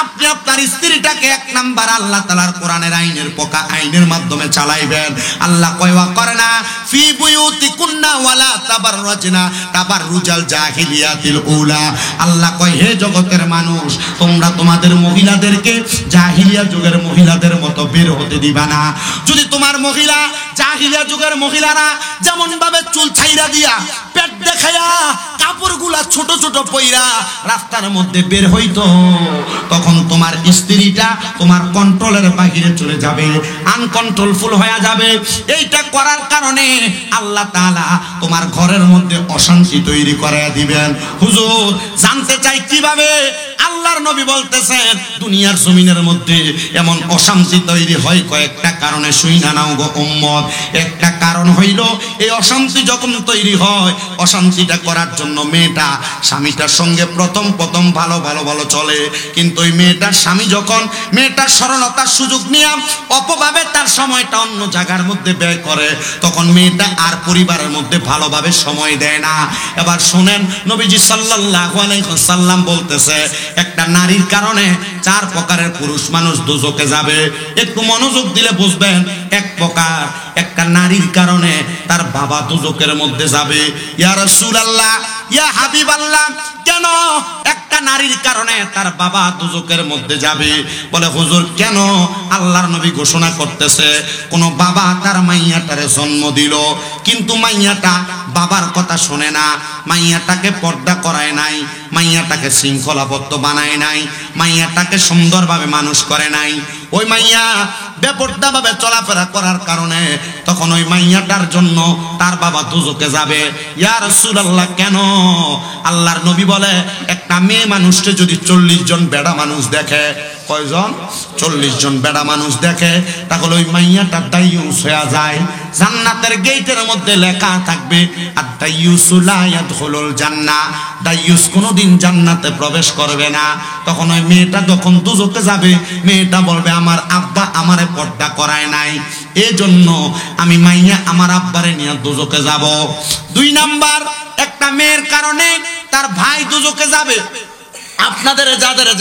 আপনি আপনার স্ত্রীটাকে 1 নাম্বার আল্লাহ তাআলার কোরআনের আইনের পকা আইনের মাধ্যমে চালাইবেন। আল্লাহ কয়ওয়া করে না, ফি বুয়ুতিকুন্না ওয়ালা তাবাররাজনা তাবাররুজাল জাহিলিয়াতিল উলা। আল্লাহ কয়, হে জগতের মানুষ, তোমরা তোমাদের মহিলাদেরকে জাহিলিয়া যুগের মহিলাদের মতো বের হতে দিবা না। যদি তোমার মহিলা জাহিলিয়া যুগের মহিলারা যেমন ভাবে চুল ছাইরা দিয়া, পেট দেখায়া, কাপড়গুলা ছোট ছোট পইরা রাস্তার মধ্যে বের হইতো, তখন তোমার স্ত্রীটা তোমার কন্ট্রোলের বাইরে চলে যাবে, আনকন্ট্রোলফুল হয়ে যাবে। এইটা করার কারণে আল্লাহ তাআলা তোমার ঘরের মধ্যে অশান্তি তৈরি করে দিবেন। হুজুর জানতে চাই কিভাবে? আল্লাহর নবী বলতেছেন, দুনিয়ার জমিনের মধ্যে এমন অশান্তি তৈরি হয় কয়েকটা কারণে, শুইনা নাও গো উম্মত। একটা কারণ হইল, এই অশান্তি যখন তৈরি হয়, অশান্তিটা করার জন্য মেয়েটা স্বামীটার সঙ্গে প্রথম ভালো ভালো ভালো চলে, কিন্তু ওই মেয়েটার স্বামী যখন মেয়েটার সরলতার সুযোগ নিয়ে অপভাবে তার সময়টা অন্য জায়গার মধ্যে ব্যয় করে, তখন মেয়েটা আর পরিবারের মধ্যে ভালোভাবে সময় দেয় না। এবার শুনেন, নবীজি সাল্লাল্লাহু আলাইহি ওয়াসাল্লাম বলতেছে, একটা নারীর কারণে 4 প্রকারের পুরুষ মানুষ দোজখে যাবে। একটু মনোযোগ দিলে বুঝবেন। 1 প্রকার, একটা নারীর কারণে তার বাবা দোজখের মধ্যে যাবে। ইয়া রাসূলুল্লাহ, ইয়া হাবিবাল্লাহ, কেন একটা নারীর কারণে তার বাবা দোজখের মধ্যে যাবে? বলে হুজুর কেন? আল্লাহর নবী ঘোষণা করতেছে, কোন বাবা তার মাইয়াটারে জন্ম দিল, কিন্তু মাইয়াটা বাবার কথা শুনে না, মাইয়াটাকে পর্দা করায় নাই, মাইয়াটাকে শৃঙ্খলাবদ্ধ বানায় নাই, মাইয়াটাকে সুন্দরভাবে মানুষ করে নাই, ওই মাইয়া বেপরদা ভাবে চলাফেরা করার কারণে তখন ওই মাইয়াটার জন্য তার বাবা দোজখে যাবে। ইয়া রাসূলুল্লাহ কেন? আল্লাহর নবী বলে, একটা মেয়ে মানুষকে যদি 40 জন বেড়া মানুষ দেখে, কয়জন? 40 জন বেড়া মানুষ দেখে, তাহলে ওই মাইয়াটা দাইয়ুস হয়ে যায়। জান্নাতের গেটের মধ্যে লেখা থাকবে, আদ-দাইয়ুসু লা ইয়াদখুলুল জান্নাহ, দাইয়ুস কোনোদিন জান্নাতে প্রবেশ করবে না। তখন ওই মেয়েটা যখন দোজখে যাবে, মেয়েটা বলবে, আমার আব্বা আমারে পর্দা করায় নাই, এজন্য আমি মাইয়া আমার আব্বারে নিয়ে দোজখে যাব। 2 নাম্বার, একটা মেয়ের কারণে তার ভাই দোজখে যাবে। আপনাদের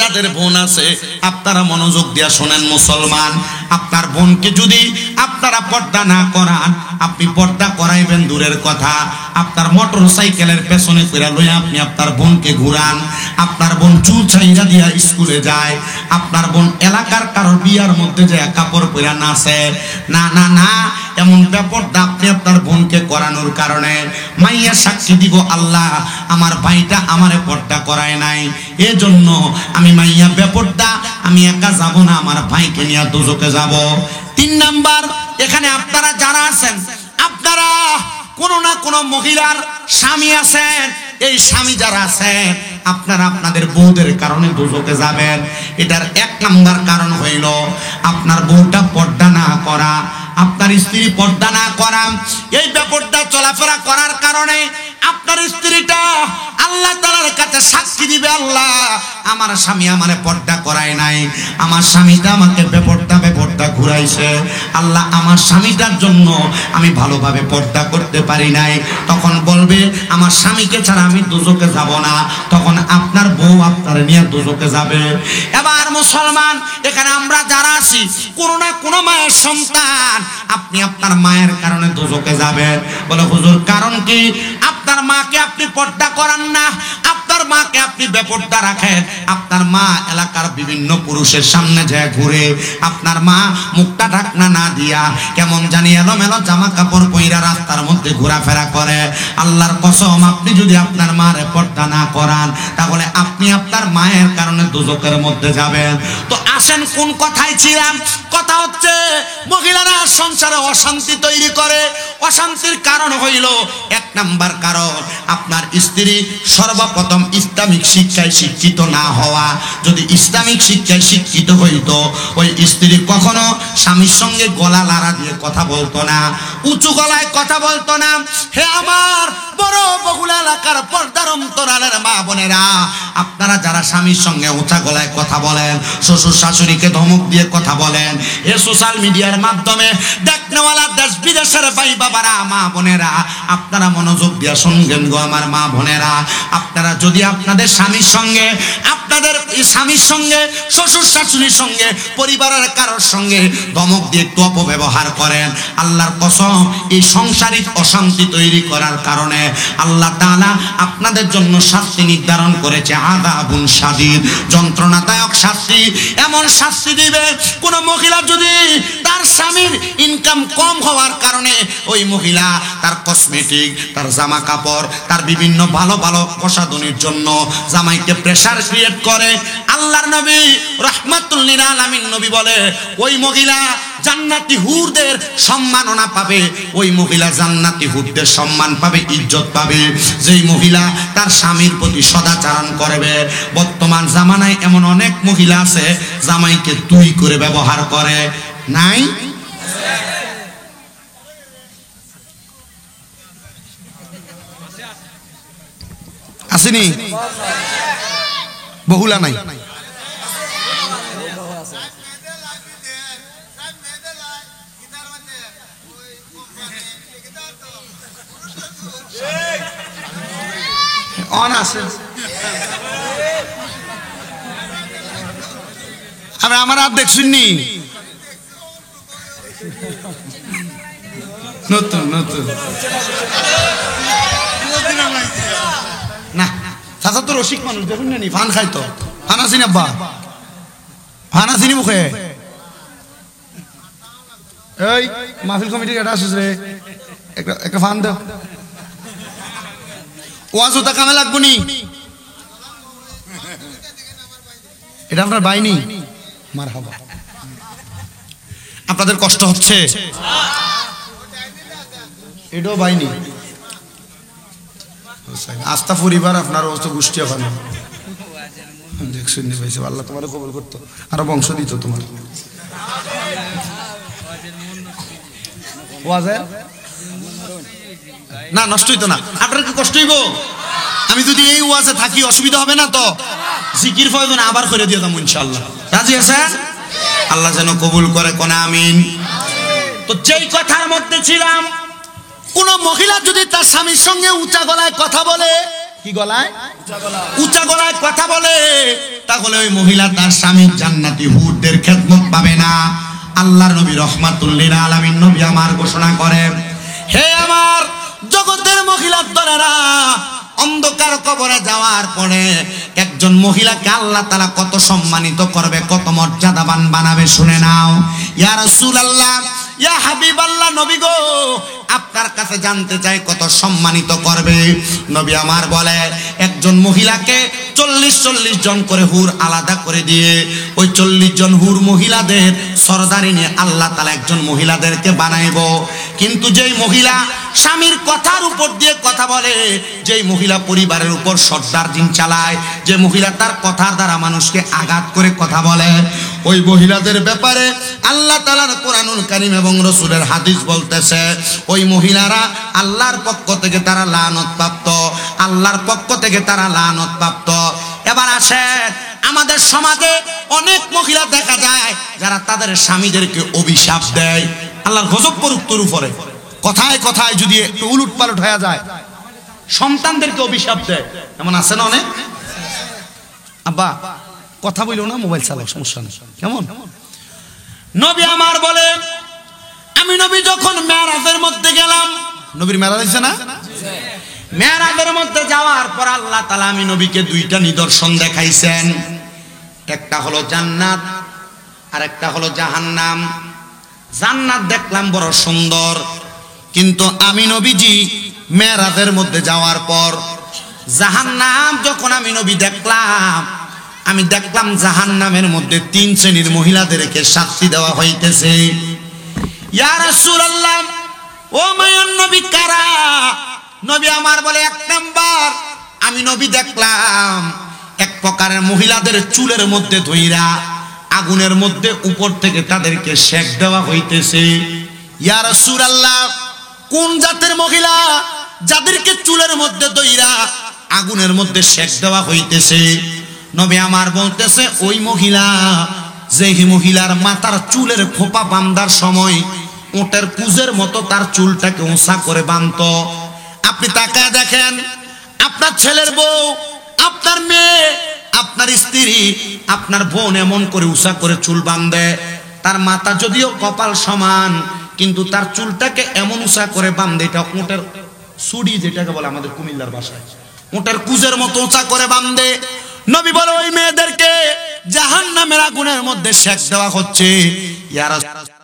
যাদের বোন আছে, আপনারা মনোযোগ দিয়া শোনেন মুসলমান, আপনার বোনকে যদি আপনারা পর্দা না করান, আপনি পর্দা করাইবেন দূরের কথা, আপনার মোটর সাইকেলের পেছনে করে লইয়া আপনি আপনার বোনকে ঘুরান, আপনার বোন চুল ছাইরা দিয়া স্কুলে যায়, আপনার বোন এলাকার কারোর বিয়ার মধ্যে যায় কাপড় পরা নাচে, না না না, এমন বেপরদা আপনি আপনার বোনকে করানোর কারণে মাইয়া সাক্ষী দিব, আল্লাহ আমার ভাইটা আমারে পর্দা করায় নাই, এজন্য আমি মাইয়া বেপরদা, আমি একা যাব না, আমার ভাইকে নিয়ে দোজখে যাব। 3 নাম্বার, এখানে আপনারা যারা আছেন, আপনারা কোনো না কোনো মহিলার স্বামী আছেন, এই স্বামী যারা আছেন, আপনারা আপনাদের বউদের কারণে দোজখে যাবেন। এটার 1 নাম্বার কারণ হইল আপনার বউটা পর্দা না করা, আপনার স্ত্রী পর্দা না করা, এই বেপরদা চলাফেরা করার কারণে আপনার স্ত্রীটা আল্লাহ তাআলার কাছে সাক্ষী দিবে, আল্লাহ আমার স্বামী আমারে পর্দা করায় নাই, আমার স্বামীটা আমাকে বেপরদা ঘুরাইছে, আল্লাহ আমার স্বামীটার জন্য আমি ভালোভাবে পর্দা করতে পারি নাই, তখন বলবে আমার স্বামীকে ছাড়া আমি দোজখে যাব না, তখন আপনার বউ আপনার নিয়ে দোজখে যাবে। এবার মুসলমান এখানে আমরা যারা আছি কোন না কোন মায়ের সন্তান, আপনি আপনার মায়ের কারণে দোজখে যাবেন। বলে হুজুর কারণ কি? আপনার মাকে আপনি পর্দা করান না, আপনার মাকে আপনি বেপর্দা রাখেন, আপনার মা এলাকার বিভিন্ন পুরুষের সামনে যায় ঘুরে, আপনার মা মুখটা ঢাকনা না দিয়া কেমন জানি এলোমেলো জামা কাপড় পইরা রাস্তার মধ্যে ঘোরাফেরা করে। আল্লাহর কসম আপনি যদি আপনার মারে পর্দা না করান তাহলে আপনি আপনার মায়ের কারণে দোজখের মধ্যে যাবেন। তো আসেন কোন কথায় ছিলাম, কথা হচ্ছে মহিলারা সংসারে অশান্তি তৈরি করে। অশান্তির কারণ হইল, এক নাম্বার কারণ আপনার স্ত্রী সর্বপ্রথম ইসলামিক শিক্ষায় শিক্ষিত না হওয়া। যদি ইসলামিক শিক্ষায় শিক্ষিত হইতো ওই স্ত্রী কখনো স্বামীর সঙ্গে গলা লাড়া দিয়ে কথা বলতো না, উঁচু গলায় কথা বলতো না। হে আমার বড় বহুল এলাকার পর্দার অন্তরালের মা বোনেরা, আপনারা যারা স্বামীর সঙ্গে উঁচা গলায় কথা বলেন, শ্বশুর শাশুড়িকে ধমক দিয়ে কথা বলেন, এ সোশ্যাল মিডিয়ার মাধ্যমে দেখনেওয়ালা দেশ বিদেশের ভাই বাবারা, মা বোনেরা, আপনারা মনোযোগ দিয়ে শুনবেন গো আমার মা বোনেরা। আপনারা যদি আপনাদের স্বামীর সঙ্গে, আপনাদের স্বামীর সঙ্গে, শ্বশুর শাশুড়ির সঙ্গে, পরিবারের কারোর সঙ্গে ধমক দিয়ে একটু অপব্যবহার করেন, আল্লাহর কসম এই সংসারিক অশান্তি তৈরি করার কারণে আল্লাহ তাআলা আপনাদের জন্য শাস্তি নির্ধারণ করেছে, আযাবুন শাদীদ, যন্ত্রণাদায়ক শাস্তি। এমন শাস্তি দিবে কোন মহিলা যদি তার স্বামীর ইনকাম কম হওয়ার কারণে ওই মহিলা তার কসমেটিক, তার জামা কাপড়, তার বিভিন্ন ভালো ভালো প্রসাধনীর জন্য জামাইকে প্রেসার ক্রিয়েট করে, আল্লাহর নবী রাহমাতুল লিল আলামিন নবী বলে ওই মহিলা জান্নাতি হুরদের সম্মাননা পাবে, ওই মহিলা জান্নাতি হুরদের সম্মান পাবে, ইজ্জত পাবে, যেই মহিলা তার স্বামীর প্রতি সদাচরণ করবে। বর্তমান জামানায় এমন অনেক মহিলা আছে জামাইকে তুই করে ব্যবহার করে, নাই? আসেনি? বহুলা নাই? অন আছে আমি আমার আর দেখছুননি, নতুন নতুন না চাচা তো রসিক মানুষ, দেখুন না নি ফান খাইতো, ফান আসিনি আব্বা, ফান আসিনি মুখে। এই মাহফিল কমিটির এটা আসিস রে, একটা ফান দাও, ওয়াজ ওটা কামে লাগবো নি, এটা আপনার বাইনি মারহাবা। আপনাদের কষ্ট হচ্ছে, এটাও বাইনি আস্থা পরিবার আপনার অবস্থা গোষ্ঠী ওখানে দেখছেন নি ভাইছে, আল্লাহ তোমার কবুল করতো, আরো বংশ দিত তোমার। ওয়াজে না নষ্ট হইতো না, আপনার কি কষ্ট হইব? আমি যদি এই ওয়াজে থাকি অসুবিধা হবে না তো? জিকির প্রয়োজন আবার করে দিয়ে দেবো ইনশাআল্লাহ, রাজি আছেন? আল্লাহ যেন কবুল করে, কোন আমিন। তো যেই কথার মধ্যে ছিলাম, কোন মহিলা যদি তার স্বামীর সঙ্গে উঁচা গলায় কথা বলে, কি গলায়? উঁচা গলায় কথা বলে, তাহলে ওই মহিলা তার স্বামীর জান্নাতি হুরদের খেদমত পাবে না। আল্লাহর নবী রাহমাতুল লিল আলামিন নবী আমার ঘোষণা করেন, হে আমার জগতের মহিলার দলেরা, অন্ধকার কবরে যাওয়ার পরে একজন মহিলাকে আল্লাহ তাআলা কত সম্মানিত করবে, কত মর্যাদাবান বানাবে, শুনে নাও। ইয়া রাসূলুল্লাহ, ইয়া হাবিবাল্লাহ, নবী গো আপনার কাছে জানতে চাই কত সম্মানিত করবে। নবী আমার বলে একজন মহিলাকে 40 জন করে হুর আলাদা করে দিয়ে ওই 40 জন হুর মহিলাদের সরদারি নিয়ে আল্লাহ তাআলা একজন মহিলাদেরকে বানাইব। কিন্তু যেই মহিলা স্বামীর কথার উপর দিয়ে কথা বলে, যেই মহিলা পরিবারের উপর সর্দার দিন চালায়, যে মহিলা তার কথার দ্বারা মানুষকে আঘাত করে কথা বলে, ওই মহিলাদের ব্যাপারে আল্লাহ তাআলার কোরআনুল কারীম এবং রাসূলের হাদিস বলতেছে ওই মহিলারা আল্লাহর পক্ষ থেকে তারা লানত প্রাপ্ত, আল্লাহর পক্ষ থেকে তারা লানত প্রাপ্ত। এবার আসেন, আমাদের সমাজে অনেক মহিলা দেখা যায় যারা তাদের স্বামীদেরকে অভিশাপ দেয়। আল্লাহর গজব পড়ুক তোর উপরে। কথায় কথায় যদি একটু উলট পালট হয়ে যায়, সন্তানদেরকে অভিশাপ দেয়, এমন আছে না অনেক। আব্বা কথা বইল না, মোবাইল চালাও, সমস্যা নেই। কেমন নবী আমার বলে, আমি নবী যখন মেরাজের মধ্যে গেলাম, নবীর মেরাজ হইছে না, মেরাজের মধ্যে যাওয়ার পর আল্লাহ তাআলা আমি নবীকে দুইটা নিদর্শন দেখাইছেন। একটা হলো জান্নাত আর একটা হলো জাহান্নাম। জান্নাত দেখলাম বড় সুন্দর, কিন্তু আমি নবীজি মেরাজের মধ্যে যাওয়ার পর জাহান্নাম যখন আমি নবী দেখলাম, আমি দেখলাম জাহান্নামের মধ্যে 3 শ্রেণীর মহিলাদেরকে শাস্তি দেওয়া হইতেছে। ইয়া রাসূলুল্লাহ, ও মায়ান নবী কারা? নবী আমার বলে, 1 নাম্বার আমি নবী দেখলাম এক প্রকারের মহিলাদের চুলের মধ্যে ধইরা আগুনের মধ্যে উপর থেকে তাদেরকে সেক দেওয়া হইতেছে। ইয়া রাসূলুল্লাহ, কোন জাতের মহিলা যাদেরকে চুলের মধ্যে ধইরা আগুনের মধ্যে সেক দেওয়া হইতেছে? নবী আমার বলতেছে, ওই মহিলা যে মহিলার মাথার চুলের খোপা বাঁধার সময় ওটের কুজের মতো তার চুলটাকে উঁচা করে বাঁধতো। আপনি তাকায় দেখেন, আপনার ছেলের বউ, আপনার মেয়ে, আপনার স্ত্রী, আপনার বোন এমন করে উঁচা করে চুল বাঁধে, তার মাথা যদিও কপাল সমান, কিন্তু তার চুলটাকে এমন উঁচা করে বাঁধে, এটা ওটের সুড়ি যেটাকে বলে আমাদের কুমিল্লার ভাষায়, ওটের কুজের মতো উঁচা করে বাঁধে। নবী বলে, ওই মেয়েদেরকে জাহান্নামের আগুনের মধ্যে সেক দেওয়া হচ্ছে। ইয়া রাসূলুল্লাহ,